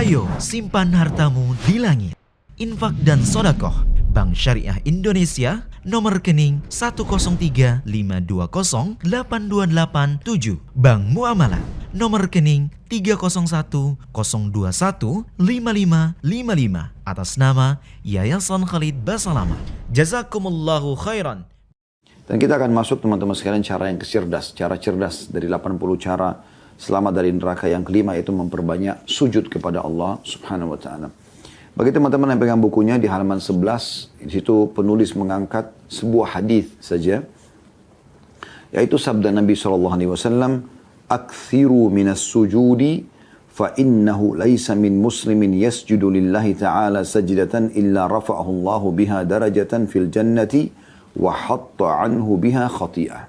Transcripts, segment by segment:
Ayo simpan hartamu di langit. Infak dan sodakoh Bank Syariah Indonesia, nomor rekening 10352082887. Bank Muamalah, nomor rekening 301021555 atas nama Yayasan Khalid Basalamah. Jazakumullahu khairan. Dan kita akan masuk teman-teman sekalian cara yang cerdas. Cara cerdas dari 80 cara selamat dari neraka yang kelima, yaitu memperbanyak sujud kepada Allah subhanahu wa ta'ala. Bagi teman-teman yang pegang bukunya di halaman 11, di situ penulis mengangkat sebuah hadis saja, yaitu sabda Nabi SAW, "Akthiru minas sujudi, fa innahu laisa min muslimin yasjudu lillahi ta'ala sajdatan illa rafa'ahu Allahu biha darajatan fil jannati wa hatta anhu biha khati'ah."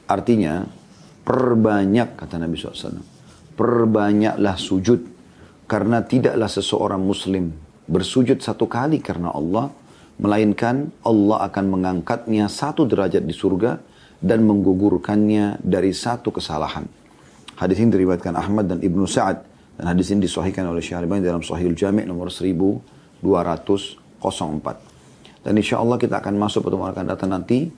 Artinya, perbanyak, kata Nabi SAW, perbanyaklah sujud, karena tidaklah seseorang muslim bersujud satu kali karena Allah, melainkan Allah akan mengangkatnya satu derajat di surga dan menggugurkannya dari satu kesalahan. Hadis ini diriwayatkan Ahmad dan Ibnu Sa'ad, dan hadis ini disahihkan oleh Syekh Albani dalam Shahihul Jami' nomor 1204. Dan insya Allah kita akan masuk pertemuan akan datang nanti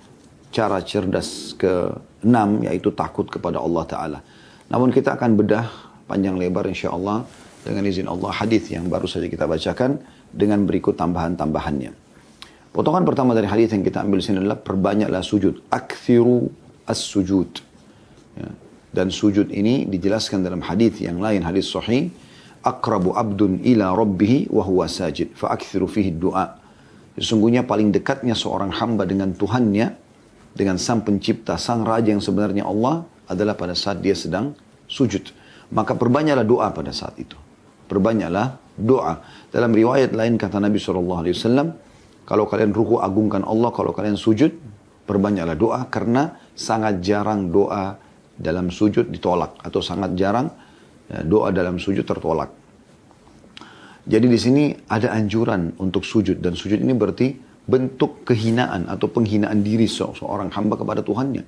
cara cerdas ke-6, yaitu takut kepada Allah Ta'ala. Namun kita akan bedah panjang lebar insya Allah dengan izin Allah hadis yang baru saja kita bacakan dengan berikut tambahan-tambahannya. Potongan pertama dari hadis yang kita ambil sini adalah perbanyaklah sujud. Akthiru as-sujud. Ya. Dan sujud ini dijelaskan dalam hadis yang lain, hadis sahih. Aqrabu abdun ila rabbihi wa huwa sajid. Fa akthiru fihi du'a. Sesungguhnya paling dekatnya seorang hamba dengan Tuhannya, dengan sang pencipta, sang raja yang sebenarnya Allah, adalah pada saat dia sedang sujud. Maka perbanyaklah doa pada saat itu. Perbanyaklah doa. Dalam riwayat lain kata Nabi SAW, kalau kalian ruku agungkan Allah, kalau kalian sujud, perbanyaklah doa, karena sangat jarang doa dalam sujud ditolak, atau sangat jarang doa dalam sujud tertolak. Jadi di sini ada anjuran untuk sujud, dan sujud ini berarti bentuk kehinaan atau penghinaan diri seorang hamba kepada Tuhannya.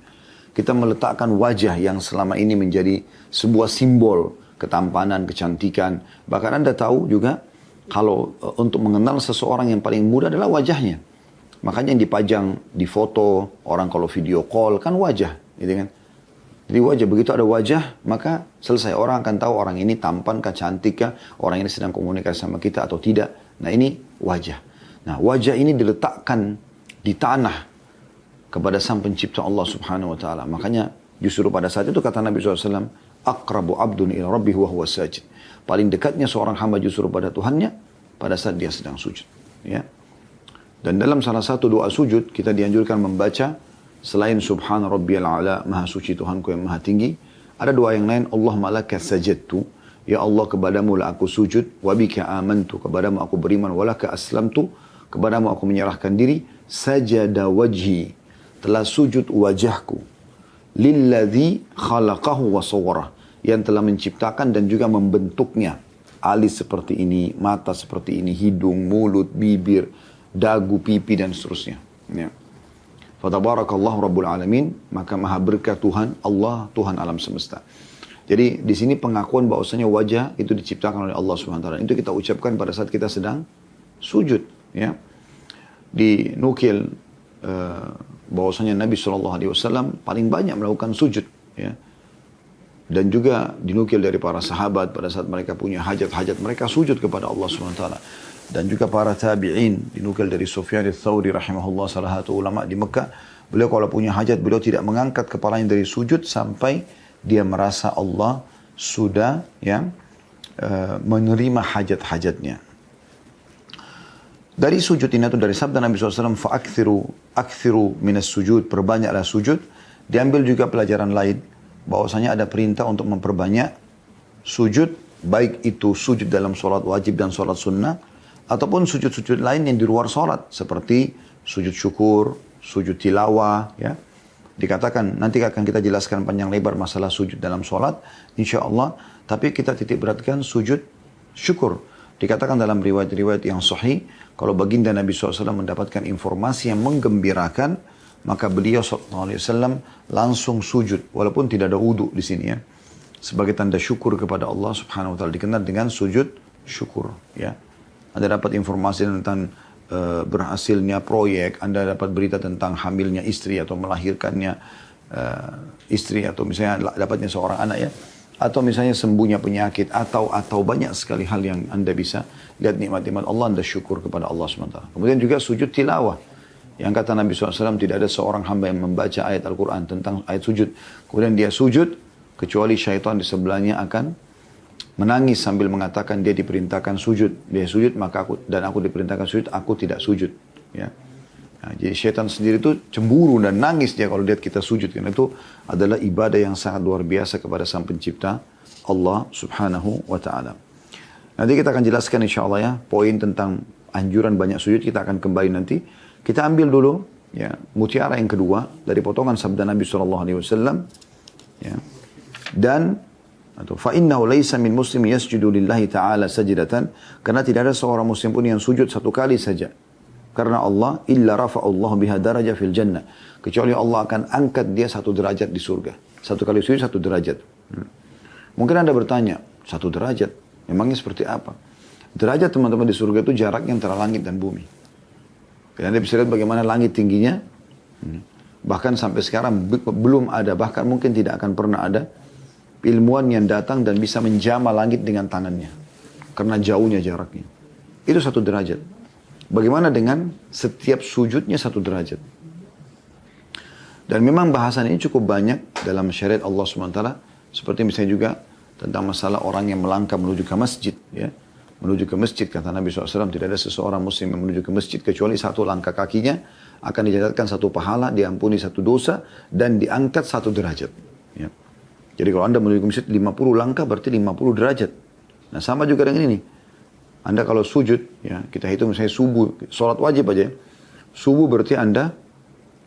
Kita meletakkan wajah yang selama ini menjadi sebuah simbol ketampanan, kecantikan. Bahkan Anda tahu juga kalau untuk mengenal seseorang yang paling mudah adalah wajahnya. Makanya yang dipajang di foto orang kalau video call kan wajah, gitu kan? Jadi wajah, begitu ada wajah, maka selesai. Orang akan tahu orang ini tampan kah, cantik kah, orang ini sedang komunikasi sama kita atau tidak. Nah ini wajah. Nah wajah ini diletakkan di tanah kepada sang pencipta Allah subhanahu wa ta'ala. Makanya justru pada saat itu kata Nabi SAW, Aqrabu abdun ila rabbihi wa huwa sajid. Paling dekatnya seorang hamba justru pada Tuhannya pada saat dia sedang sujud. Ya. Dan dalam salah satu doa sujud, kita dianjurkan membaca selain Subhana Rabbiyal A'la, Maha Suci Tuhanku yang Maha Tinggi, ada doa yang lain, Allahumma laka sajadtu, ya Allah kepadamu lah aku sujud, wa bika amantu, kepadamu aku beriman, wa laka aslamtu, kepadamu aku menyerahkan diri, sajada wajhi, telah sujud wajahku, lilladzi khalaqahu wa sawwarah, yang telah menciptakan dan juga membentuknya. Alis seperti ini, mata seperti ini, hidung, mulut, bibir, dagu, pipi, dan seterusnya. Ya. Fatabarakallahu Rabbul Alamin, maka maha berkah Tuhan, Allah, Tuhan alam semesta. Jadi di sini pengakuan bahwasanya wajah itu diciptakan oleh Allah SWT. Itu kita ucapkan pada saat kita sedang sujud. Ya. Dinukil bahwasanya Nabi SAW paling banyak melakukan sujud. Ya. Dan juga dinukil dari para sahabat pada saat mereka punya hajat-hajat, mereka sujud kepada Allah SWT. Dan juga para tabi'in, dinukil dari Sufyan ats-Tsauri rahimahullah, salah satu ulama di Mekah, beliau kalau punya hajat, beliau tidak mengangkat kepalanya dari sujud sampai dia merasa Allah sudah menerima hajat-hajatnya. Dari sujud ini atau dari sabda Nabi SAW, fa'akthiru minas sujud, perbanyaklah sujud, diambil juga pelajaran lain, bahwasanya ada perintah untuk memperbanyak sujud, baik itu sujud dalam sholat wajib dan sholat sunnah, ataupun sujud-sujud lain yang di luar sholat, seperti sujud syukur, sujud tilawah, ya. Dikatakan, nanti akan kita jelaskan panjang lebar masalah sujud dalam sholat, insya Allah, tapi kita titik beratkan sujud syukur. Dikatakan dalam riwayat-riwayat yang sahih, kalau baginda Nabi SAW mendapatkan informasi yang menggembirakan, maka beliau SAW langsung sujud, walaupun tidak ada wudu di sini ya. sebagai tanda syukur kepada Allah Subhanahu wa taala, dikenal dengan sujud syukur, ya. Anda dapat informasi tentang berhasilnya proyek, Anda dapat berita tentang hamilnya istri atau melahirkannya istri, atau misalnya dapatnya seorang anak, ya, atau misalnya sembuhnya penyakit, atau banyak sekali hal yang Anda bisa lihat nikmat-nikmat Allah, Anda syukur kepada Allah SWT. Kemudian juga sujud tilawah, yang kata Nabi SAW, tidak ada seorang hamba yang membaca ayat Al-Quran tentang ayat sujud, kemudian dia sujud, kecuali syaitan di sebelahnya akan menangis sambil mengatakan dia diperintahkan sujud. Dia sujud, maka aku diperintahkan sujud, aku tidak sujud. Ya. Nah, jadi syaitan sendiri itu cemburu dan nangis dia kalau lihat kita sujud. Karena itu adalah ibadah yang sangat luar biasa kepada Sang Pencipta Allah Subhanahu wa Ta'ala. Nanti kita akan jelaskan insya Allah, ya, poin tentang anjuran banyak sujud. Kita akan kembali nanti. Kita ambil dulu, ya, mutiara yang kedua dari potongan sabda Nabi SAW. Ya. Dan atau fa'innahu laysa min muslim yasjudu lillahi ta'ala sajdatan, karena tidak ada seorang muslim pun yang sujud satu kali saja karena Allah, illa rafa'allahu biha daraja fil jannah, kecuali Allah akan angkat dia satu derajat di surga. Satu kali sujud satu derajat. Mungkin Anda bertanya, satu derajat memangnya seperti apa? Derajat teman-teman di surga itu jaraknya antara langit dan bumi. Anda bisa lihat bagaimana langit tingginya. Bahkan sampai sekarang belum ada, bahkan mungkin tidak akan pernah ada ilmuwan yang datang dan bisa menjamah langit dengan tangannya. Karena jauhnya jaraknya. Itu satu derajat. Bagaimana dengan setiap sujudnya satu derajat? Dan memang bahasan ini cukup banyak dalam syariat Allah SWT. Seperti misalnya juga tentang masalah orang yang melangkah menuju ke masjid. Ya. Menuju ke masjid, kata Nabi SAW, tidak ada seseorang muslim yang menuju ke masjid kecuali satu langkah kakinya akan dicatatkan satu pahala, diampuni satu dosa, dan diangkat satu derajat. Ya. Jadi kalau Anda menuju ke masjid 50 langkah berarti 50 derajat. Nah sama juga dengan ini. Anda kalau sujud, ya, kita hitung misalnya subuh, sholat wajib aja. Subuh berarti Anda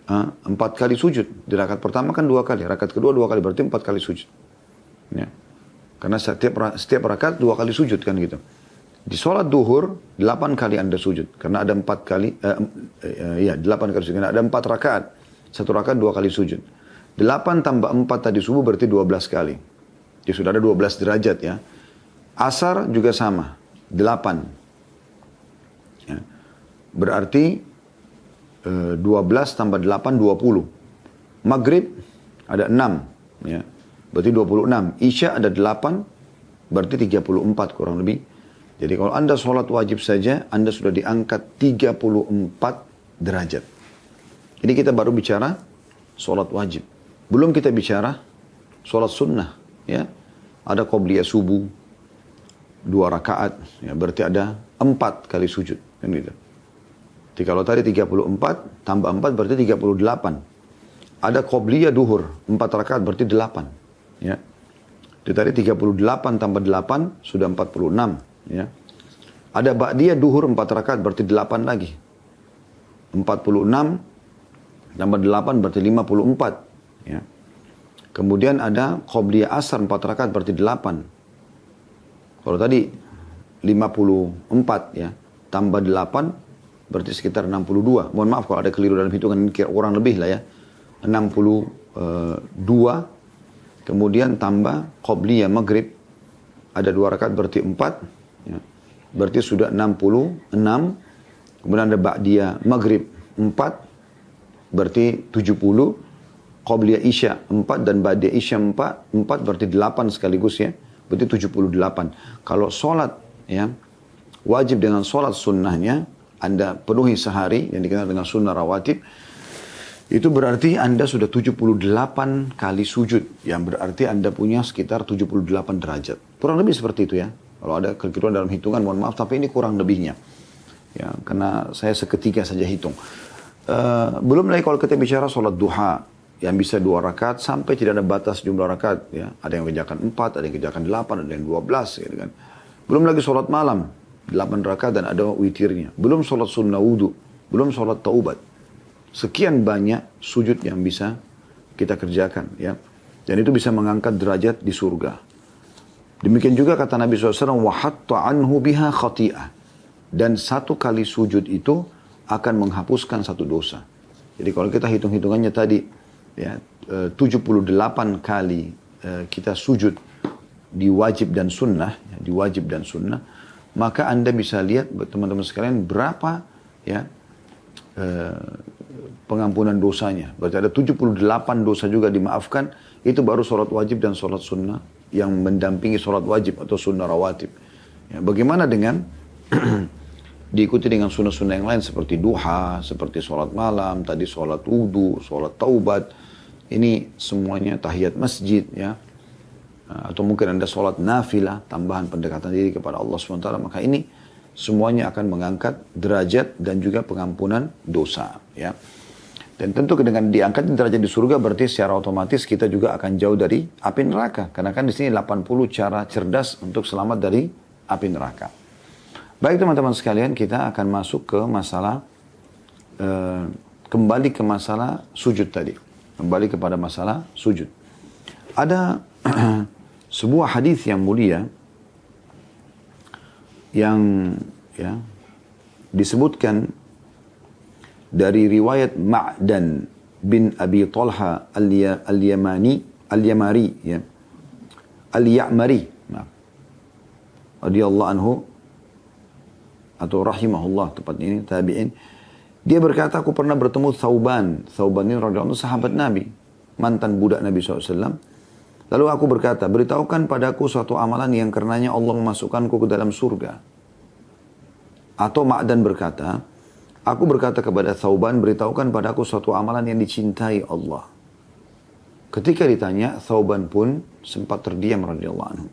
4 kali sujud. Di rakaat pertama kan 2 kali, rakaat kedua 2 kali, berarti 4 kali sujud. Ya. Karena setiap rakaat 2 kali sujud kan gitu. Di sholat duhur 8 kali Anda sujud. Karena ada 4 kali, 8 kali sujud. Karena ada 4 rakaat. 1 rakaat 2 kali sujud. 8 tambah 4 tadi subuh berarti 12 kali. Jadi sudah ada 12 derajat, ya. Asar juga sama, 8. Ya. Berarti 12 tambah 8, 20. Maghrib ada 6. Ya. Berarti 26. Isya ada 8, berarti 34 kurang lebih. Jadi kalau Anda sholat wajib saja, Anda sudah diangkat 34 derajat. Ini kita baru bicara sholat wajib. Belum kita bicara sholat sunnah, ya. Ada qobliyah subuh 2 rakaat, ya, berarti ada 4 kali sujud, kan gitu. Jadi kalau tadi 34 tambah 4 berarti 38. Ada qobliyah duhur 4 rakaat berarti 8, ya. Jadi tadi 38 tambah 8 sudah 46, ya. Ada ba'diyah duhur 4 rakaat berarti 8 lagi. 46 tambah 8 berarti 54. Ya. Kemudian ada qobliyah asar 4 rakaat berarti 8. Kalau tadi 54, ya, tambah 8 berarti sekitar 62. Mohon maaf kalau ada keliru dalam hitungan, kurang lebih lah, ya. 62. Kemudian tambah qobliyah maghrib ada 2 rakaat berarti 4, ya. Berarti sudah 66. Kemudian ada ba'diyah maghrib 4 berarti 70. Qobliyah isya 4 dan ba'diyah isya 4 berarti 8 sekaligus, ya. Berarti 78. Kalau sholat, ya, wajib dengan sholat sunnahnya Anda penuhi sehari yang dikenal dengan sunnah rawatib, itu berarti Anda sudah 78 kali sujud, yang berarti Anda punya sekitar 78 derajat. Kurang lebih seperti itu, ya. Kalau ada kekeliruan dalam hitungan, mohon maaf, tapi ini kurang lebihnya, ya, karena saya seketika saja hitung. Belum lagi kalau kita bicara sholat duha, yang bisa 2 rakaat sampai tidak ada batas jumlah rakaat, ya. Ada yang kerjakan 4, ada yang kerjakan 8, ada yang 12, gitu kan. Belum lagi sholat malam 8 rakaat dan ada witirnya. Belum sholat sunnah wudu, belum sholat taubat. Sekian banyak sujud yang bisa kita kerjakan, ya. Dan itu bisa mengangkat derajat di surga. Demikian juga kata Nabi SAW, wa hatta anhu biha khati'ah. Dan 1 kali sujud itu akan menghapuskan 1 dosa. Jadi kalau kita hitung-hitungannya tadi, ya, 78 kali kita sujud di wajib dan sunnah, ya, di wajib dan sunnah, maka Anda bisa lihat teman-teman sekalian berapa ya pengampunan dosanya. Berarti ada 78 dosa juga dimaafkan, itu baru sholat wajib dan sholat sunnah yang mendampingi sholat wajib atau sunnah rawatib. Ya, bagaimana dengan diikuti dengan sunnah-sunnah yang lain seperti duha, seperti sholat malam, tadi sholat wudu, sholat taubat, ini semuanya tahiyat masjid ya. Atau mungkin Anda sholat nafilah, tambahan pendekatan diri kepada Allah SWT, maka ini semuanya akan mengangkat derajat dan juga pengampunan dosa. Ya. Dan tentu dengan diangkat derajat di surga berarti secara otomatis kita juga akan jauh dari api neraka. Karena kan di sini 80 cara cerdas untuk selamat dari api neraka. Baik teman-teman sekalian, kita akan masuk ke masalah, kembali ke masalah sujud tadi. Kembali kepada masalah sujud. Ada sebuah hadis yang mulia yang ya, disebutkan dari riwayat Ma'dan bin Abi Talha al-Yamari ya. Al-Ya'mari radhiyallahu anhu atau rahimahullah tepatnya ini tabi'in. Dia berkata, aku pernah bertemu Thauban. Thauban ini radhiyallahu anhu sahabat Nabi, mantan budak Nabi SAW. Lalu aku berkata, beritahukan padaku suatu amalan yang karenanya Allah memasukkanku ke dalam surga. Atau Ma'dan berkata, aku berkata kepada Thauban, beritahukan padaku suatu amalan yang dicintai Allah. Ketika ditanya, Thauban pun sempat terdiam radhiyallahu anhu.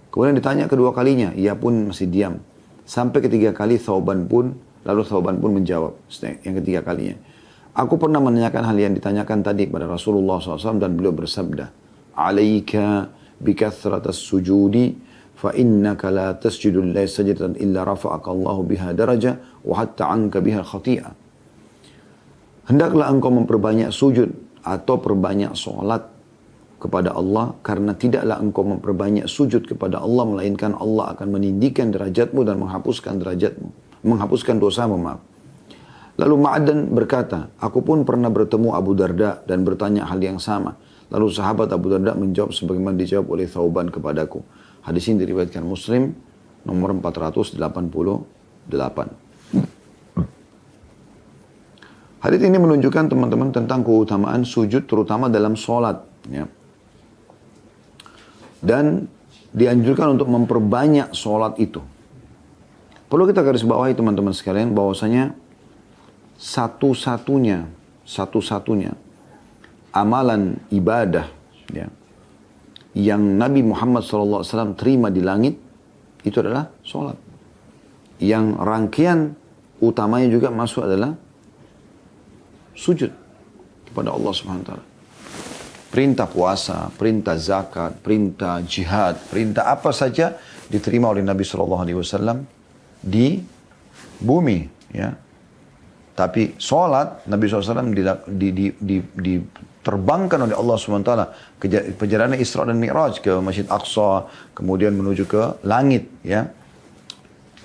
Kemudian ditanya kedua kalinya, ia pun masih diam. Sampai ketiga kali Thauban pun menjawab yang ketiga kalinya. Aku pernah menanyakan hal yang ditanyakan tadi kepada Rasulullah SAW dan beliau bersabda, alaika bikathratas sujudi fa innaka la tasjudu lillahi sajdatan illa rafa'aka Allahu biha daraja wa hatta anka biha khati'ah. Hendaklah engkau memperbanyak sujud atau perbanyak solat kepada Allah, karena tidaklah engkau memperbanyak sujud kepada Allah melainkan Allah akan meninggikan derajatmu dan menghapuskan derajatmu, menghapuskan dosamu, maaf. Lalu Ma'dan berkata, aku pun pernah bertemu Abu Darda dan bertanya hal yang sama. Lalu sahabat Abu Darda menjawab sebagaimana dijawab oleh Thauban kepadaku. Hadis ini diriwayatkan Muslim nomor 488. Hadis ini menunjukkan teman-teman tentang keutamaan sujud terutama dalam sholat. Ya. Dan dianjurkan untuk memperbanyak sholat itu. Perlu kita garis bawahi teman-teman sekalian bahwasanya satu-satunya amalan ibadah ya, yang Nabi Muhammad SAW terima di langit itu adalah sholat. Yang rangkaian utamanya juga masuk adalah sujud kepada Allah Subhanahu wa taala. Perintah puasa, perintah zakat, perintah jihad, perintah apa saja diterima oleh Nabi SAW di bumi. Ya. Tapi sholat Nabi SAW diterbangkan oleh Allah SWT ke perjalanan Isra dan Mi'raj ke Masjid Aqsa, kemudian menuju ke langit. Ya.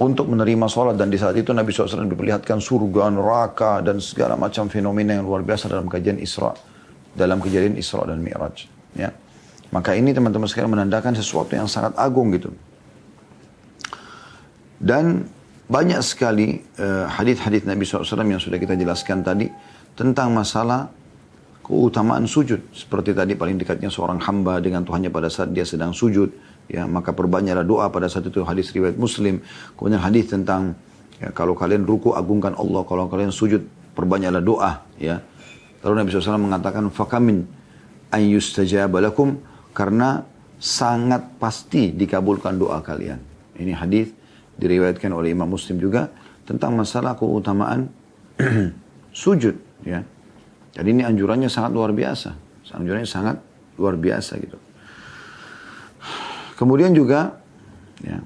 Untuk menerima sholat, dan di saat itu Nabi SAW diperlihatkan surga, neraka, dan segala macam fenomena yang luar biasa dalam kejadian Isra dan Mi'raj. Ya. Maka ini teman-teman sekalian menandakan sesuatu yang sangat agung gitu. Dan banyak sekali hadis-hadis Nabi SAW yang sudah kita jelaskan tadi tentang masalah keutamaan sujud. Seperti tadi paling dekatnya seorang hamba dengan Tuhannya pada saat dia sedang sujud. Ya, maka perbanyaklah doa pada saat itu, hadis riwayat Muslim. Kemudian hadis tentang ya, kalau kalian ruku agungkan Allah, kalau kalian sujud perbanyaklah doa. Ya. Lalu Nabi SAW mengatakan, fakamin ayyustajaba lakum, karena sangat pasti dikabulkan doa kalian. Ini hadis diriwayatkan oleh Imam Muslim juga tentang masalah keutamaan sujud. Ya. Jadi ini anjurannya sangat luar biasa. Anjurannya sangat luar biasa gitu. Kemudian juga ya,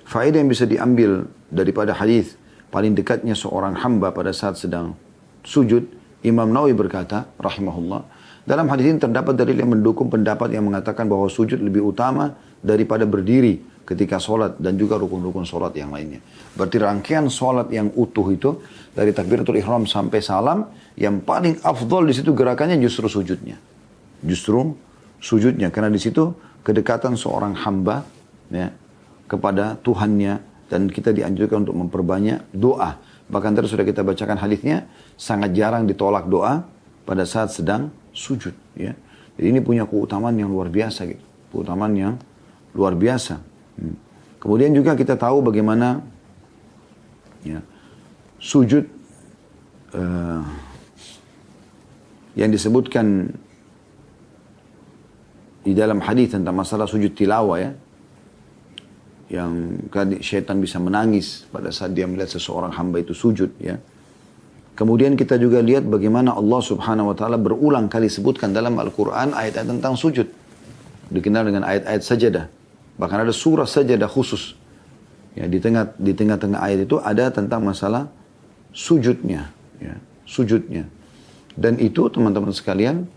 faedah yang bisa diambil daripada hadis paling dekatnya seorang hamba pada saat sedang sujud, Imam Nawawi berkata, rahimahullah, dalam hadis ini terdapat dalil yang mendukung pendapat yang mengatakan bahwa sujud lebih utama daripada berdiri ketika sholat dan juga rukun-rukun sholat yang lainnya. Berarti rangkaian sholat yang utuh itu dari takbiratul ihram sampai salam, yang paling afdol di situ gerakannya justru sujudnya. Justru sujudnya, karena di situ kedekatan seorang hamba ya, kepada Tuhannya, dan kita dianjurkan untuk memperbanyak doa. Bahkan tadi sudah kita bacakan hadisnya, sangat jarang ditolak doa pada saat sedang sujud. Ya. Jadi ini punya keutamaan yang luar biasa, gitu. Keutamaan yang luar biasa. Kemudian juga kita tahu bagaimana ya, sujud yang disebutkan di dalam hadis tentang masalah sujud tilawah ya, yang syaitan bisa menangis pada saat dia melihat seseorang hamba itu sujud ya. Kemudian kita juga lihat bagaimana Allah Subhanahu wa taala berulang kali sebutkan dalam Al-Qur'an ayat-ayat tentang sujud. Dikenal dengan ayat-ayat sajadah. Bahkan ada surah sajadah khusus. Ya, di tengah-tengah ayat itu ada tentang masalah sujudnya, ya, sujudnya. Dan itu teman-teman sekalian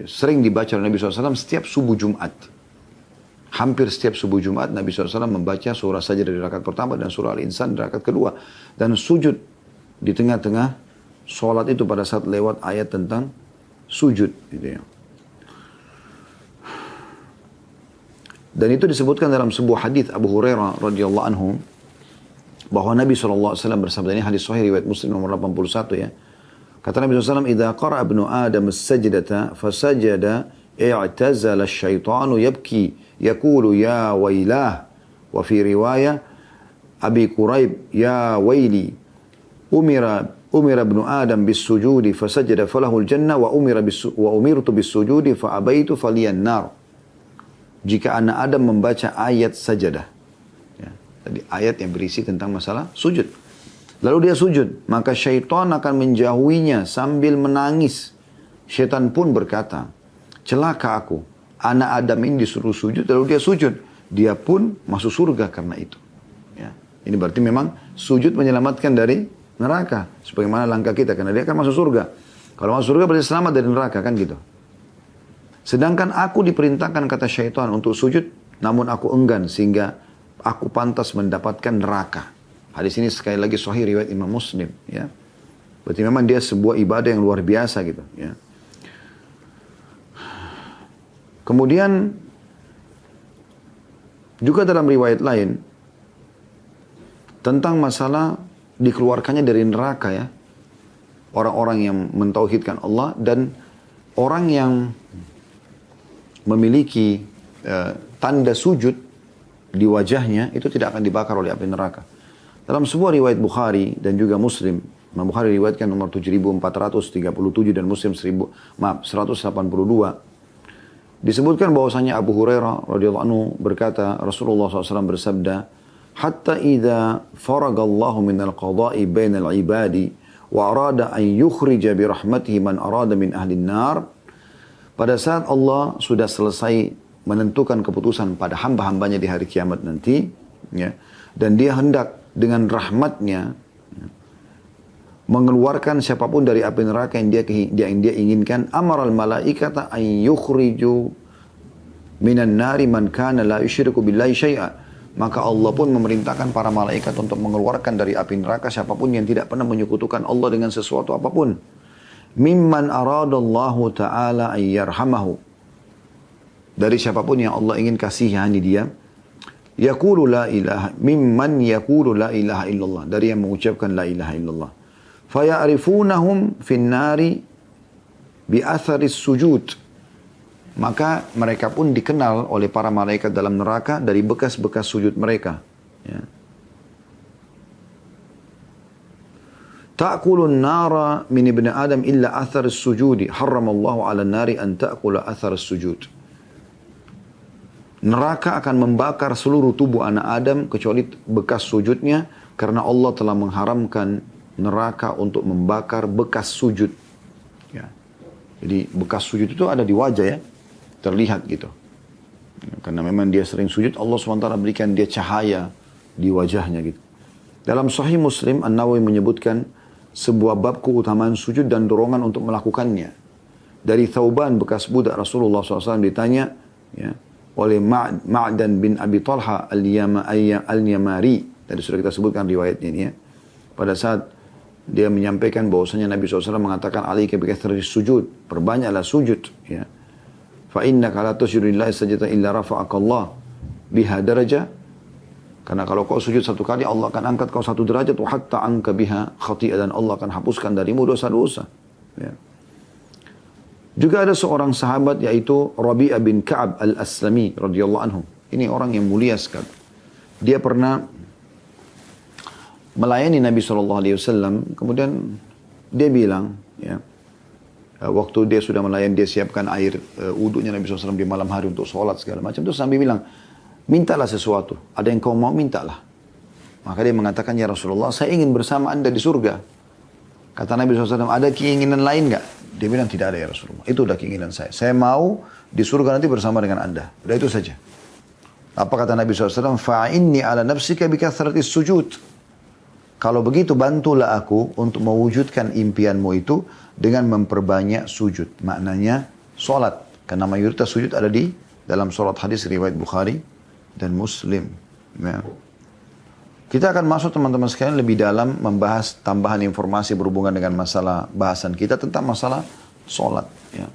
sering dibaca oleh Nabi SAW setiap subuh Jumat. Hampir setiap subuh Jumat Nabi SAW membaca surah sajadah di rakaat pertama dan surah Al-Insan di rakaat kedua. Dan sujud di tengah-tengah sholat itu pada saat lewat ayat tentang sujud. Gitu ya. Dan itu disebutkan dalam sebuah hadis Abu Hurairah radhiyallahu anhu bahwa Nabi SAW bersabda, ini hadis sahih riwayat Muslim nomor 81 ya. Kata Nabi SAW, "Idza qara'a ibnu Adam as-sajdata fasajada i'tazala asy-syaitanu yabki yaqulu ya wailah." Wa fi riwayah Abi Quraib, "Ya waili umira ibnu Adam bis-sujudi fasajada falahu al-jannah wa umirtu bis-sujudi fa abaitu faliyan nar." Jika anak Adam membaca ayat sajadah, ya, tadi ayat yang berisi tentang masalah sujud, lalu dia sujud, maka syaitan akan menjauhinya sambil menangis. Syaitan pun berkata, "Celaka aku, anak Adam ini disuruh sujud, lalu dia sujud. Dia pun masuk surga karena itu." Ya. Ini berarti memang sujud menyelamatkan dari neraka. Sebagaimana langkah kita, karena dia akan masuk surga. Kalau masuk surga berarti selamat dari neraka, kan gitu. Sedangkan aku diperintahkan, kata syaitan, untuk sujud, namun aku enggan sehingga aku pantas mendapatkan neraka. Hadis ini sekali lagi sahih riwayat Imam Muslim. Ya. Berarti memang dia sebuah ibadah yang luar biasa gitu. Ya. Kemudian juga dalam riwayat lain tentang masalah dikeluarkannya dari neraka ya, orang-orang yang mentauhidkan Allah dan orang yang memiliki tanda sujud di wajahnya itu tidak akan dibakar oleh api neraka. Dalam sebuah riwayat Bukhari dan juga Muslim, Imam Bukhari riwayatkan nomor 7437 dan Muslim 182, disebutkan bahwasanya Abu Hurairah radhiyallahu anhu berkata, Rasulullah SAW bersabda, "Hatta idza faragallahu minal qada'i bainal ibadi wa arada an yukhrija bi rahmatihi man arada min ahli nar." Pada saat Allah sudah selesai menentukan keputusan pada hamba-hambanya di hari kiamat nanti, ya, dan dia hendak dengan rahmatnya ya, mengeluarkan siapapun dari api neraka yang dia inginkan, amaral malaikata an yukhriju minan nari man kana la yusyriku billahi syai'a. Maka Allah pun memerintahkan para malaikat untuk mengeluarkan dari api neraka siapapun yang tidak pernah menyekutukan Allah dengan sesuatu apapun. Mimman aradallahu ta'ala ayyarhamahu. Dari siapapun yang Allah ingin kasihani dia. Yaqulu la ilaha, mimman yaqulu la ilaha illallah. Dari yang mengucapkan la ilaha illallah. Faya'rifunahum finnari bi'atharis sujud. Maka mereka pun dikenal oleh para malaikat dalam neraka dari bekas-bekas sujud mereka. Ya. Ta'kulun nara min ibn Adam illa athar sujudi. Harramallahu ala nari an ta'kula athar sujud. Neraka akan membakar seluruh tubuh anak Adam kecuali bekas sujudnya, karena Allah telah mengharamkan neraka untuk membakar bekas sujud. Ya. Jadi bekas sujud itu ada di wajah ya, terlihat gitu. Karena memang dia sering sujud, Allah SWT berikan dia cahaya di wajahnya gitu. Dalam Sahih Muslim, An-Nawawi menyebutkan sebuah bab keutamaan sujud dan dorongan untuk melakukannya. Dari Thauban bekas budak Rasulullah SAW ditanya ya, oleh Ma'dan bin Abi Talha al-Yamari. Tadi sudah kita sebutkan riwayatnya ini ya. Pada saat dia menyampaikan bahwasanya Nabi SAW mengatakan alaika bikathrati sujud, perbanyaklah sujud ya. Fa innaka la tusjudu lillahi sajdatan illa rafa'aka Allah biha darajah. Karena kalau kau sujud satu kali, Allah akan angkat kau satu derajat. Wa hatta anka biha khati'ah, dan Allah akan hapuskan darimu dosa-dosa. Ya. Juga ada seorang sahabat yaitu Rabi'ah bin Ka'ab al-Aslami radhiyallahu anhu. Ini orang yang mulia sekali. Dia pernah melayani Nabi SAW. Kemudian dia bilang, ya, waktu dia sudah melayani, dia siapkan air wudhunya Nabi SAW di malam hari untuk sholat segala macam. Terus Nabi bilang, mintalah sesuatu. Ada yang kau mau, mintalah. Maka dia mengatakan, ya Rasulullah, saya ingin bersama anda di surga. Kata Nabi SAW, ada keinginan lain nggak? Dia bilang, tidak ada ya Rasulullah. Itu udah keinginan saya. Saya mau di surga nanti bersama dengan anda. Udah itu saja. Apa kata Nabi SAW? Fa'inni ala nafsika bikathratis sujud. Kalau begitu, bantulah aku untuk mewujudkan impianmu itu dengan memperbanyak sujud. Maknanya, sholat. Karena mayoritas sujud ada di dalam sholat hadis riwayat Bukhari dan Muslim. Ya. Kita akan masuk teman-teman sekalian lebih dalam membahas tambahan informasi berhubungan dengan masalah bahasan kita tentang masalah sholat. Ya.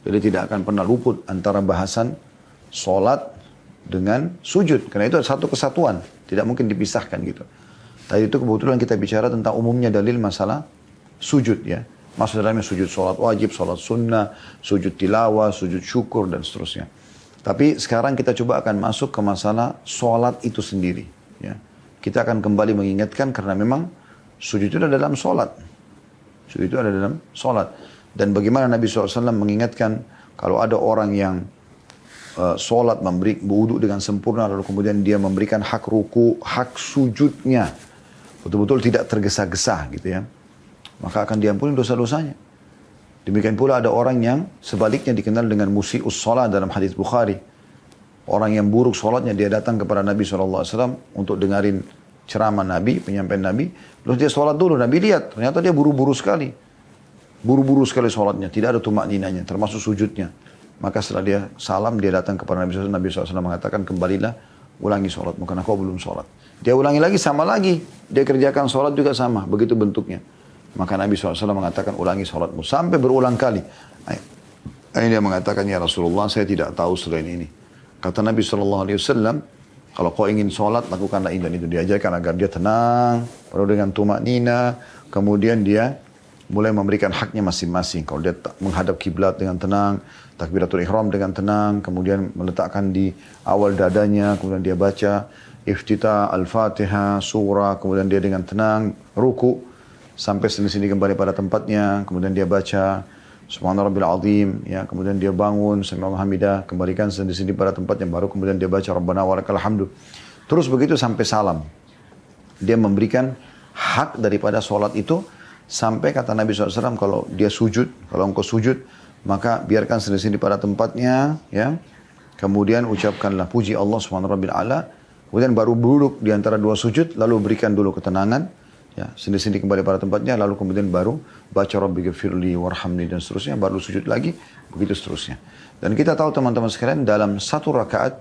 Jadi tidak akan pernah luput antara bahasan sholat dengan sujud. Karena itu ada satu kesatuan. Tidak mungkin dipisahkan gitu. Tadi itu kebetulan kita bicara tentang umumnya dalil masalah sujud ya. Maksud dalamnya sujud sholat wajib, sholat sunnah, sujud tilawah, sujud syukur dan seterusnya. Tapi sekarang kita coba akan masuk ke masalah sholat itu sendiri. Ya. Kita akan kembali mengingatkan karena memang sujud itu ada dalam sholat. Sujud itu ada dalam sholat. Dan bagaimana Nabi SAW mengingatkan kalau ada orang yang sholat memberi wudu dengan sempurna lalu kemudian dia memberikan hak ruku, hak sujudnya. Betul-betul tidak tergesa-gesa gitu ya. Maka akan diampuni dosa-dosanya. Demikian pula ada orang yang sebaliknya dikenal dengan musi'us sholat dalam hadis Bukhari. Orang yang buruk sholatnya, dia datang kepada Nabi SAW untuk dengarin ceramah Nabi, penyampaian Nabi. Terus dia sholat dulu, Nabi lihat, ternyata dia buru-buru sekali. Buru-buru sekali sholatnya, tidak ada tumak ninanya, termasuk sujudnya. Maka setelah dia salam, dia datang kepada Nabi SAW. Nabi SAW mengatakan, kembalilah, ulangi sholatmu, karena kau belum sholat. Dia ulangi lagi, sama lagi. Dia kerjakan sholat juga sama, begitu bentuknya. Maka Nabi SAW mengatakan, ulangi sholatmu. Sampai berulang kali. Ini dia mengatakan, ya Rasulullah, saya tidak tahu selain ini. Kata Nabi SAW, kalau kau ingin sholat, lakukanlah ini dan itu. Diajarkan agar dia tenang, penuh dengan tumak nina. Kemudian dia mulai memberikan haknya masing-masing. Kalau dia menghadap kiblat dengan tenang, takbiratul ihram dengan tenang, kemudian meletakkan di awal dadanya, kemudian dia baca iftitah, al-fatihah, surah, kemudian dia dengan tenang, ruku, sampai sini-sini kembali pada tempatnya, kemudian dia baca Subhana Rabbil Azim, ya, kemudian dia bangun, Sami'allahu hamidah, kembalikan sini-sini pada tempatnya, baru kemudian dia baca Rabbana walakal hamdu. Terus begitu sampai salam. Dia memberikan hak daripada sholat itu, sampai kata Nabi SAW, kalau dia sujud, kalau engkau sujud, maka biarkan sini-sini pada tempatnya, ya. Kemudian ucapkanlah puji Allah Subhanahu Rabbil A'la, kemudian baru duduk di antara dua sujud, lalu berikan dulu ketenangan, ya, sini-sini kembali pada tempatnya, lalu kemudian baru baca Rabbi ghafirli warhamni dan seterusnya, baru sujud lagi, begitu seterusnya. Dan kita tahu teman-teman sekalian, dalam satu rakaat,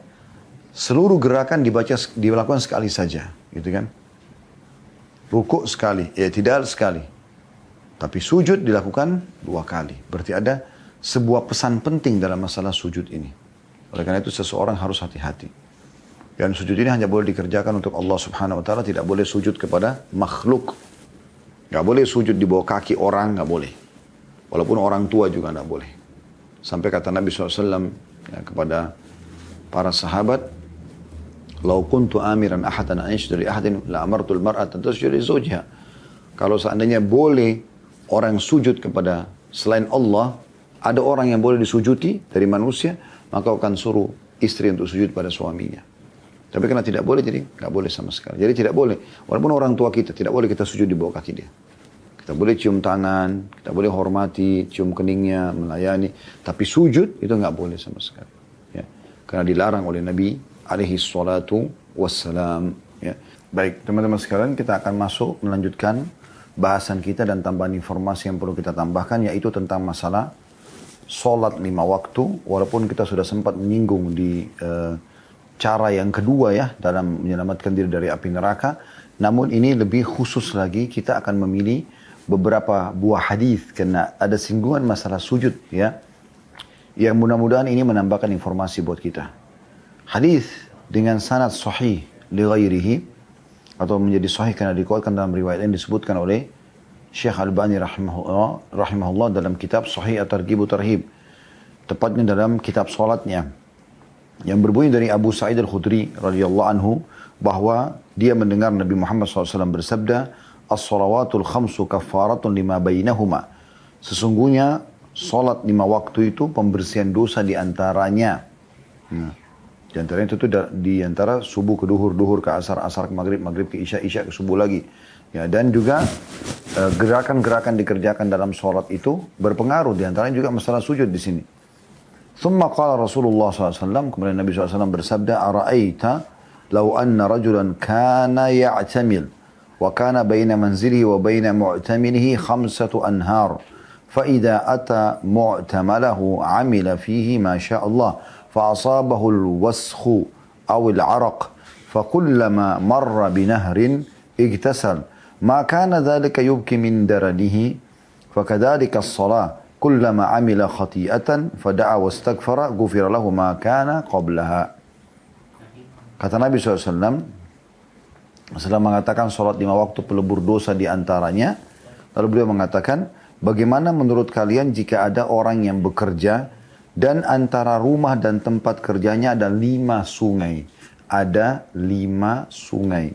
seluruh gerakan dilakukan sekali saja, gitu kan. Rukuk sekali, i'tidal sekali. Tapi sujud dilakukan 2 kali. Berarti ada sebuah pesan penting dalam masalah sujud ini. Oleh karena itu seseorang harus hati-hati. Dan sujud ini hanya boleh dikerjakan untuk Allah Subhanahu Wa Taala, tidak boleh sujud kepada makhluk. Gak boleh sujud di bawah kaki orang, gak boleh. Walaupun orang tua juga gak boleh. Sampai kata Nabi SAW ya, kepada para sahabat, "Lau kuntu amiran ahadan an yasjuda li ahadin la amartul mar'ata tasjuda li zawjiha." Kalau seandainya boleh orang sujud kepada selain Allah, ada orang yang boleh disujuti dari manusia, maka akan suruh istri untuk sujud pada suaminya. Tapi karena tidak boleh, jadi nggak boleh sama sekali. Jadi tidak boleh, walaupun orang tua kita, tidak boleh kita sujud di bawah kaki dia. Kita boleh cium tangan, kita boleh hormati, cium keningnya, melayani. Tapi sujud itu nggak boleh sama sekali. Ya. Karena dilarang oleh Nabi alaihi salatu wassalam. Ya. Baik, teman-teman sekalian, kita akan masuk melanjutkan bahasan kita dan tambahan informasi yang perlu kita tambahkan, yaitu tentang masalah sholat 5 waktu. Walaupun kita sudah sempat menyinggung di cara yang kedua ya, dalam menyelamatkan diri dari api neraka. Namun ini lebih khusus lagi, kita akan memilih beberapa buah hadis karena ada singgungan masalah sujud ya. yang mudah-mudahan ini menambahkan informasi buat kita. Hadis dengan sanad sahih li ghairihi atau menjadi sahih karena dikuatkan dalam riwayat yang disebutkan oleh Syekh Albani rahimahullah dalam kitab Sahih At-Targhib Tarhib, tepatnya dalam kitab salatnya, yang berbunyi dari Abu Sa'id Al-Khudri radhiyallahu anhu bahwa dia mendengar Nabi Muhammad SAW bersabda, "As-salawatul khamsu kaffaratun lima bainahuma." Sesungguhnya salat 5 waktu itu pembersihan dosa di antaranya. Di antaranya itu di antara subuh ke duhur, duhur ke asar, asar ke maghrib, maghrib ke isya, isya ke subuh lagi. Ya, dan juga gerakan-gerakan dikerjakan dalam salat itu berpengaruh. Di antaranya juga masalah sujud di sini. Thumma qala Rasulullah SAW, kemudian Nabi SAW bersabda, "Ara'aita law anna rajulan kana ya'tamil wa kana baina manzilihi wa baina mu'tamilihi 5 anhar. فإذا أتى معتمله عمل فيه ما شاء الله فأصابه الوسخ أو العرق فكلما مر بنهر اغتسل ما كان ذلك يبكي من درنه فكذلك الصلاة كلما عمل خطيئة فدعا واستغفر غفر له ما كان قبلها." Kata Nabi SAW setelah mengatakan salat 5 waktu pelebur dosa di antaranya, lalu beliau mengatakan, bagaimana menurut kalian jika ada orang yang bekerja dan antara rumah dan tempat kerjanya ada 5 sungai. Ada 5 sungai.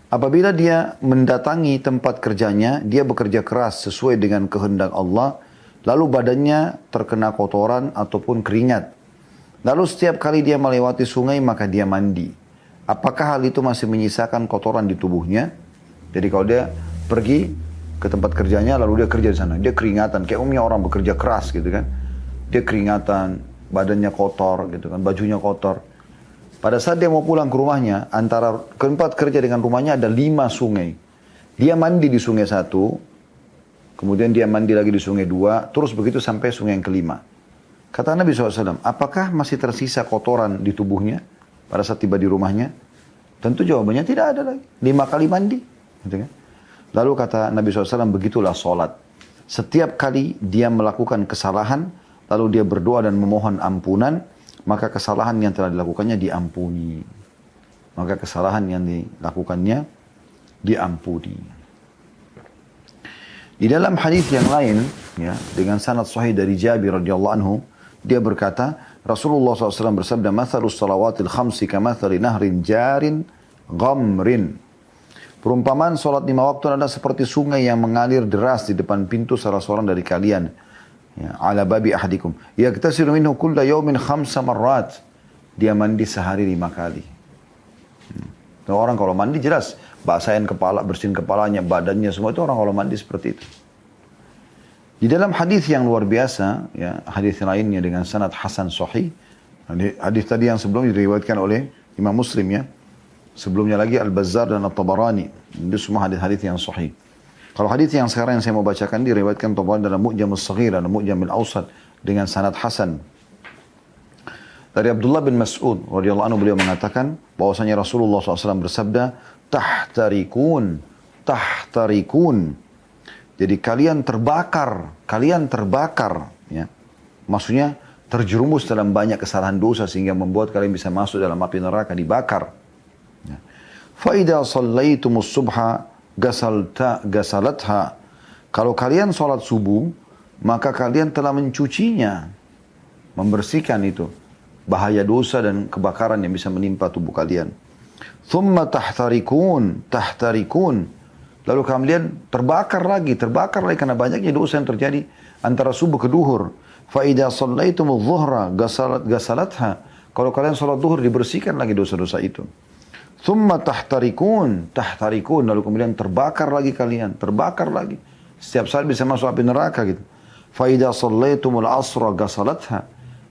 Apabila dia mendatangi tempat kerjanya, dia bekerja keras sesuai dengan kehendak Allah, lalu badannya terkena kotoran ataupun keringat. Lalu setiap kali dia melewati sungai maka dia mandi. Apakah hal itu masih menyisakan kotoran di tubuhnya? Jadi kalau dia pergi ke tempat kerjanya, lalu dia kerja di sana, dia keringatan, kayak umumnya orang bekerja keras gitu kan, dia keringatan, badannya kotor gitu kan, bajunya kotor. Pada saat dia mau pulang ke rumahnya, antara tempat kerja dengan rumahnya ada 5 sungai. Dia mandi di sungai 1, kemudian dia mandi lagi di sungai 2, terus begitu sampai sungai yang kelima. Kata Nabi SAW, apakah masih tersisa kotoran di tubuhnya pada saat tiba di rumahnya? Tentu jawabannya tidak ada lagi, 5 kali mandi gitu kan. Lalu kata Nabi SAW, begitulah solat. Setiap kali dia melakukan kesalahan, lalu dia berdoa dan memohon ampunan, maka kesalahan yang telah dilakukannya diampuni. Maka kesalahan yang dilakukannya diampuni. Di dalam hadis yang lain, ya, dengan sanad sahih dari Jabir radhiyallahu anhu, dia berkata, Rasulullah SAW bersabda, "Mathalus salawatil khamsi kamathali nahrin jarin ghamrin." Perumpamaan solat 5 waktu adalah seperti sungai yang mengalir deras di depan pintu salah seorang dari kalian. Ya, ala babi ahadikum. Yaghtasilu minhu kulla yawmin 5 marrat. Dia mandi sehari 5 kali. Orang kalau mandi jelas, basahin kepala, bersihin kepalanya, badannya, semua itu orang kalau mandi seperti itu. Di dalam hadis yang luar biasa, ya, hadis lainnya dengan sanad hasan sahih. Hadis tadi yang sebelum diriwayatkan oleh Imam Muslim, ya. Sebelumnya lagi Al-Bazzar dan At-Tabarani. Itu semua hadis-hadis yang sahih. Kalau hadis yang sekarang yang saya mau bacakan diriwayatkan Tabarani dalam Mu'jamul Saghir dan Mu'jamul Awsat dengan sanad hasan. Dari Abdullah bin Mas'ud radhiyallahu anhu, beliau mengatakan bahwasanya Rasulullah SAW bersabda, "Tahtarikun, tahtarikun." Jadi kalian terbakar, ya. Maksudnya terjerumus dalam banyak kesalahan dosa sehingga membuat kalian bisa masuk dalam api neraka, dibakar. Fa'idha sallaitumus subha gasalatha. Kalau kalian sholat subuh, maka kalian telah mencucinya, membersihkan itu bahaya dosa dan kebakaran yang bisa menimpa tubuh kalian. Thumma tahtarikun. Lalu kalian terbakar lagi karena banyaknya dosa yang terjadi antara subuh ke duhur. Fa'idha sallaitumuz zuhra gasalatha. Kalau kalian sholat duhur, dibersihkan lagi dosa-dosa itu. Thumma tahtarikun. Lalu kemudian terbakar lagi kalian. Setiap saat bisa masuk api neraka gitu. Fa'idha sallaitumul asra gasalatha.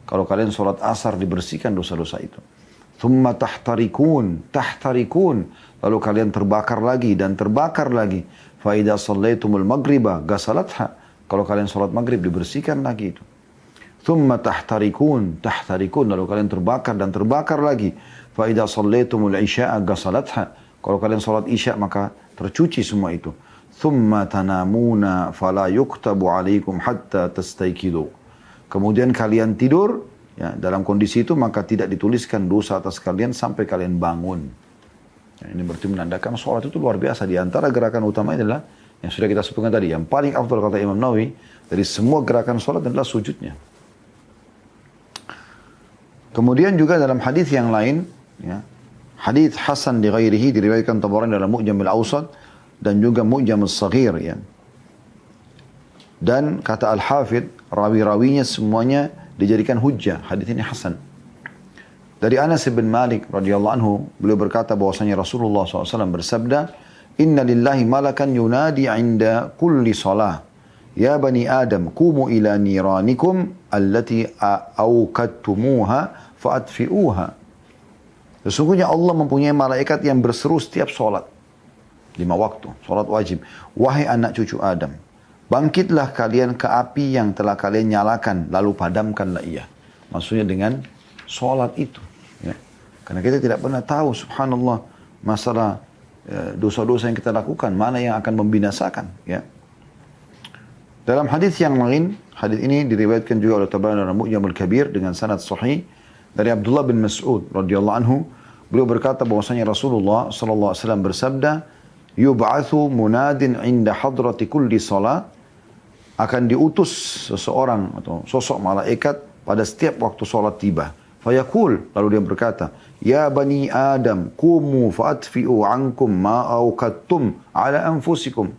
Kalau kalian sholat asar, dibersihkan dosa-dosa itu. Thumma tahtarikun. Lalu kalian terbakar lagi. Fa'idha sallaitumul maghriba gasalatha. Kalau kalian sholat maghrib, dibersihkan lagi itu. Thumma tahtarikun. Lalu kalian terbakar lagi. Fa'idha sallaitumul isya'a gasalatha. Kalau kalian sholat isya' maka tercuci semua itu. Thumma tanamuna fala yuktabu alaikum hatta tastaykidu. kemudian kalian tidur, ya, dalam kondisi itu maka tidak dituliskan dosa atas kalian sampai kalian bangun. Ya, ini berarti menandakan sholat itu luar biasa. Di antara gerakan utama adalah yang sudah kita sebutkan tadi, yang paling afdal kata Imam Nawawi dari semua gerakan sholat adalah sujudnya. Kemudian juga dalam hadis yang lain, ya, hadis Hasan di ghairihi diriwayatkan Tabarani dalam Mu'jam al-Awsat dan juga Mu'jam al-Saghir, ya. Dan kata Al-Hafidh, rawi-rawinya semuanya dijadikan hujjah. Hadis ini hasan. Dari Anas bin Malik radhiyallahu anhu, beliau berkata bahwasanya Rasulullah SAW bersabda, "Inna lillahi malakan yunadi 'inda kulli salah. Ya bani Adam, kumu ila niranikum allati awqattumuha fa'atfi'uha." Sesungguhnya Allah mempunyai malaikat yang berseru setiap solat. 5 waktu, solat wajib. Wahai anak cucu Adam, bangkitlah kalian ke api yang telah kalian nyalakan, lalu padamkanlah ia. Maksudnya dengan solat itu. Ya. Karena kita tidak pernah tahu, subhanallah, masalah dosa-dosa yang kita lakukan, mana yang akan membinasakan. Ya. Dalam hadis yang lain, hadis ini diriwayatkan juga oleh Tabarani dalam Mu'jam al-Kabir dengan sanad sahih dari Abdullah bin Mas'ud radhiyallahu anhu. Beliau berkata bahwasanya Rasulullah sallallahu alaihi wasallam bersabda, "Yub'atsu munadin 'inda hadrati kulli salat." Akan diutus seseorang atau sosok malaikat pada setiap waktu salat tiba. Fayaqul, lalu dia berkata, "Ya bani Adam, qumu fa'atfi'u 'ankum ma awqattum 'ala anfusikum."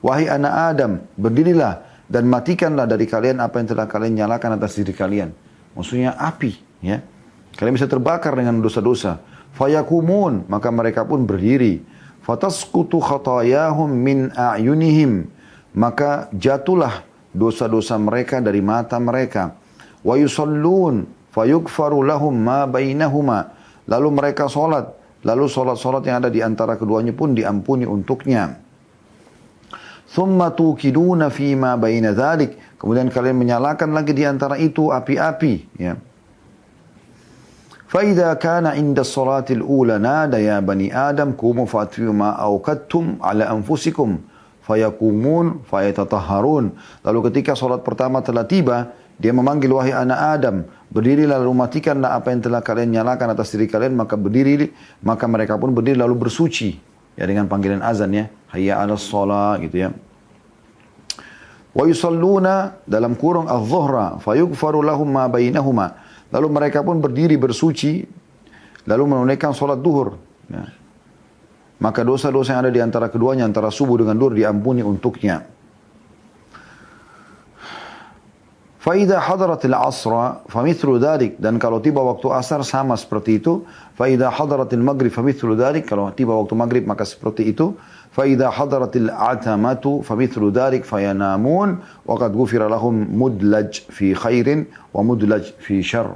Wahai anak Adam, berdirilah dan matikanlah dari kalian apa yang telah kalian nyalakan atas diri kalian. Maksudnya api, ya. Kalian bisa terbakar dengan dosa-dosa. Fayakumun, maka mereka pun berdiri. Fatasqutu khatayahum min a'yunihim, maka jatuhlah dosa-dosa mereka dari mata mereka. Wa yusallun fayughfaru lahum ma bainahuma, lalu mereka salat, lalu salat-salat yang ada di antara keduanya pun diampuni untuknya. Thumma tuqiduna fi ma baina dzalik, kemudian kalian menyalakan lagi di antara itu api-api, ya. Fa idza kana 'inda as-salati al-ula nada ya bani Adam qumu fa'atfi'u ma awqattum 'ala anfusikum fayaqumun fayatatahharun. Lalu ketika salat pertama telah tiba, dia memanggil, wahai anak Adam, berdirilah lalu matikanlah apa yang telah kalian nyalakan atas diri kalian, maka berdiri, maka mereka pun berdiri lalu bersuci, ya, dengan panggilan azan, ya, hayya 'alas shalah, gitu, ya. Wa yusalluna dalam kurung adh-dhuhra fayughfaru lahum ma bainahuma, lalu mereka pun berdiri bersuci lalu menunaikan salat duhur, ya. Maka dosa-dosa yang ada di antara keduanya, antara subuh dengan duhur, diampuni untuknya. Fa idza hadaratil asra famithlu dzalik, dan kalau tiba waktu asar sama seperti itu. Fa idza hadaratil maghrib famithlu dzalik, kalau tiba waktu maghrib maka seperti itu. Fa idza hadaratil atamatu famithlu dzalik fayanamun wa qad ghufira lahum mudlaj fi khairin wa mudlaj fi syarr.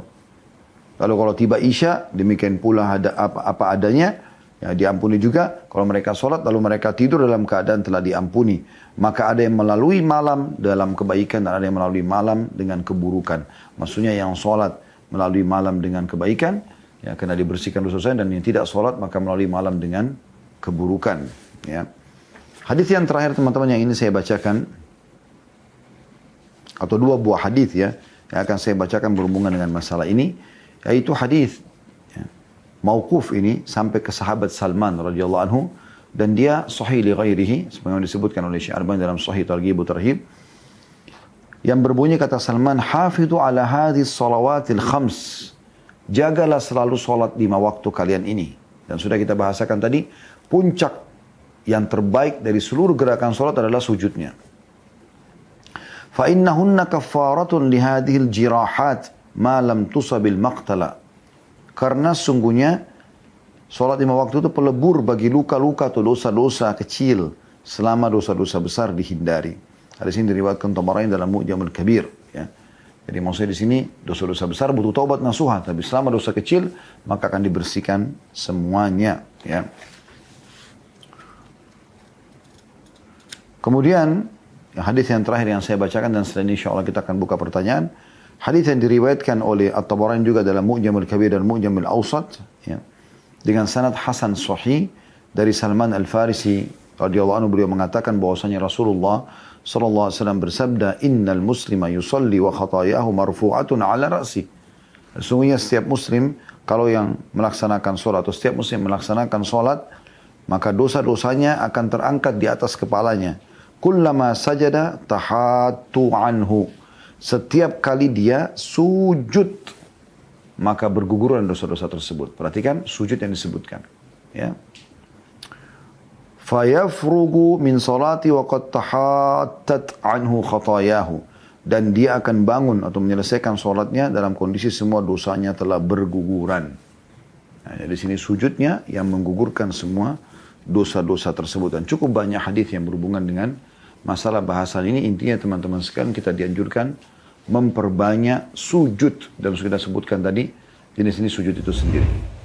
Lalu kalau tiba isya, demikian pula ada apa adanya, ya, diampuni juga. Kalau mereka sholat lalu mereka tidur dalam keadaan telah diampuni. Maka ada yang melalui malam dalam kebaikan dan ada yang melalui malam dengan keburukan. Maksudnya yang sholat melalui malam dengan kebaikan, ya, kena dibersihkan dosa-dosa, dan yang tidak sholat maka melalui malam dengan keburukan, ya. Hadis yang terakhir teman-teman yang ini saya bacakan, atau 2 buah hadis, ya, yang akan saya bacakan berhubungan dengan masalah ini, yaitu hadis, ya, mauquf ini sampai ke sahabat Salman radhiyallahu anhu, dan dia sahih li ghairihi, sebagaimana disebutkan oleh Syekh Albani dalam Sahih Targhib wa Tarhib, yang berbunyi kata Salman, "Hafidhu ala hadhis salawatil khams." Jagalah selalu salat 5 waktu kalian ini. Dan sudah kita bahasakan tadi, puncak yang terbaik dari seluruh gerakan salat adalah sujudnya. Fa innahunna kaffaratun li hadhil jirahat ma lam tusabil maqtala. Karena sungguhnya salat 5 waktu itu pelebur bagi luka-luka atau dosa-dosa kecil selama dosa-dosa besar dihindari. Hadis ini diriwayatkan Tabarani dalam Mu'jam al-Kabir, ya. Jadi maksudnya di sini dosa-dosa besar butuh taubat nasuha, tapi selama dosa kecil maka akan dibersihkan semuanya, ya. Kemudian hadis yang terakhir yang saya bacakan, dan setelah ini insyaallah kita akan buka pertanyaan. Hadis yang diriwayatkan oleh At-Tabarani juga dalam Mu'jam al-Kabir dan Mu'jam al-Awsat, ya, dengan sanad hasan sahih dari Salman al-Farisi radhiyallahu anhu, beliau mengatakan bahwasanya Rasulullah sallallahu alaihi wasallam bersabda, "Innal muslima yusalli wa khatayahu marfu'atun 'ala ra'si." Sesungguhnya setiap muslim kalau yang melaksanakan sholat atau setiap muslim melaksanakan sholat, maka dosa-dosanya akan terangkat di atas kepalanya. Kullama sajada tahatu anhu. Setiap kali dia sujud, maka berguguran dosa-dosa tersebut. Perhatikan sujud yang disebutkan. Ya. Fayafrugu min salati wa qad tahattat anhu khatayahu. Dan dia akan bangun atau menyelesaikan sholatnya dalam kondisi semua dosanya telah berguguran. Nah, di sini sujudnya yang menggugurkan semua dosa-dosa tersebut. Dan cukup banyak hadis yang berhubungan dengan masalah bahasan ini. Intinya teman-teman sekalian, kita dianjurkan memperbanyak sujud. Dan sudah sebutkan tadi, jenis-jenis sujud itu sendiri.